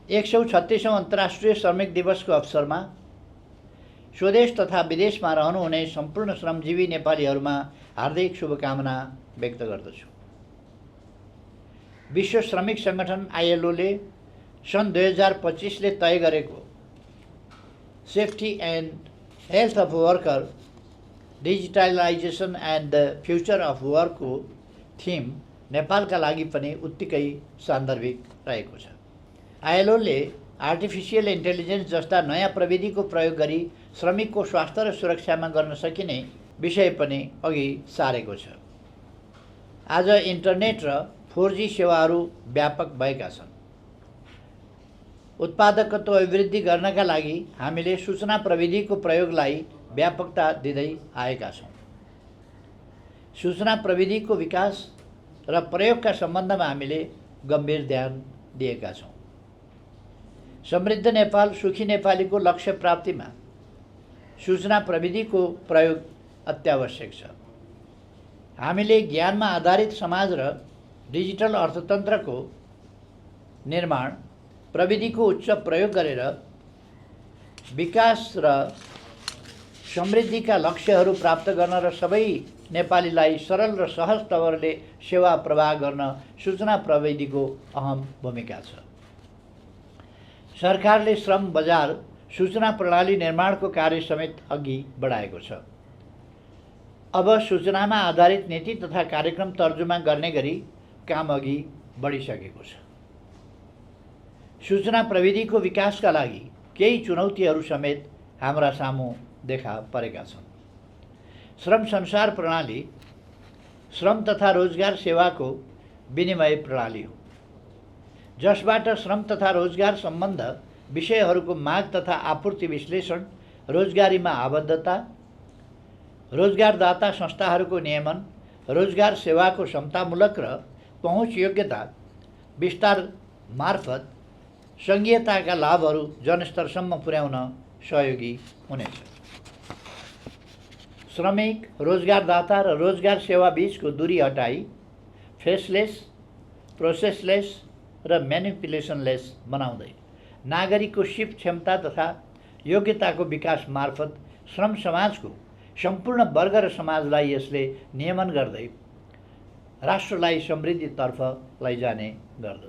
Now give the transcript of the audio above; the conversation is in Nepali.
136औं अन्तर्राष्ट्रिय श्रमिक दिवसको अवसरमा स्वदेश तथा विदेशमा रहनुहुने सम्पूर्ण श्रमजीवी नेपालीहरूमा हार्दिक शुभकामना व्यक्त गर्दछु। विश्व श्रमिक सङ्गठन आईएलओले सन् 2025 ले तय गरेको safety and health of worker digitalisation and the future of वर्कको थिम नेपालका लागि पनि उत्तिकै सान्दर्भिक रहेको छ। आईएलओले आर्टिफिसियल इन्टेलिजेन्स जस्ता नयाँ प्रविधिको प्रयोग गरी श्रमिकको स्वास्थ्य र सुरक्षामा गर्न सकिने विषय पनि अघि सारेको छ। आज इन्टरनेट र 4G सेवाहरू व्यापक भएका छन्। उत्पादकत्व अभिवृद्धि गर्नका लागि हामीले सूचना प्रविधिको प्रयोगलाई व्यापकता दिँदै आएका छौँ। सूचना प्रविधिको विकास र प्रयोगका सम्बन्धमा हामीले गम्भीर ध्यान दिएका छौँ। समृद्ध नेपाल सुखी नेपालीको लक्ष्य प्राप्तिमा सूचना प्रविधिको प्रयोग अत्यावश्यक छ। हामीले ज्ञानमा आधारित समाज र डिजिटल अर्थतन्त्रको निर्माण, प्रविधिको उच्च प्रयोग गरेर विकास र समृद्धिका लक्ष्यहरू प्राप्त गर्न र सबै नेपालीलाई सरल र सहज तवरले सेवा प्रवाह गर्न सूचना प्रविधिको अहम भूमिका छ। सरकारले श्रम बजार सूचना प्रणाली निर्माणको कार्य समेत अघि बढाएको छ। अब सूचनामा आधारित नीति तथा कार्यक्रम तर्जुमा गर्ने गरी काम अघि बढिसकेको छ। सूचना प्रविधिको विकासका लागि केही चुनौतीहरू समेत हाम्रा सामु देखा परेका छन्। श्रम संसार प्रणाली श्रम तथा रोजगार सेवाको विनिमय प्रणाली हो, जसबाट श्रम तथा रोजगार सम्बन्ध विषयहरूको माग तथा आपूर्ति विश्लेषण, रोजगारीमा आबद्धता, रोजगारदाता संस्थाहरूको नियमन, रोजगार सेवाको समतामूलक र पहुँच योग्यता विस्तार मार्फत सङ्घीयताका लाभहरू जनस्तरसम्म पुर्याउन सहयोगी हुनेछ। श्रमिक, रोजगारदाता र रोजगार सेवा बीचको दूरी हटाई फेसलेस, प्रोसेसलेस र म्यानिपुलेसनलेस बनाउँदै नागरिकको सिप क्षमता तथा योग्यताको विकास मार्फत श्रम समाजको सम्पूर्ण वर्ग र समाजलाई यसले नियमन गर्दै राष्ट्रलाई समृद्धितर्फ लैजाने गर्दछ।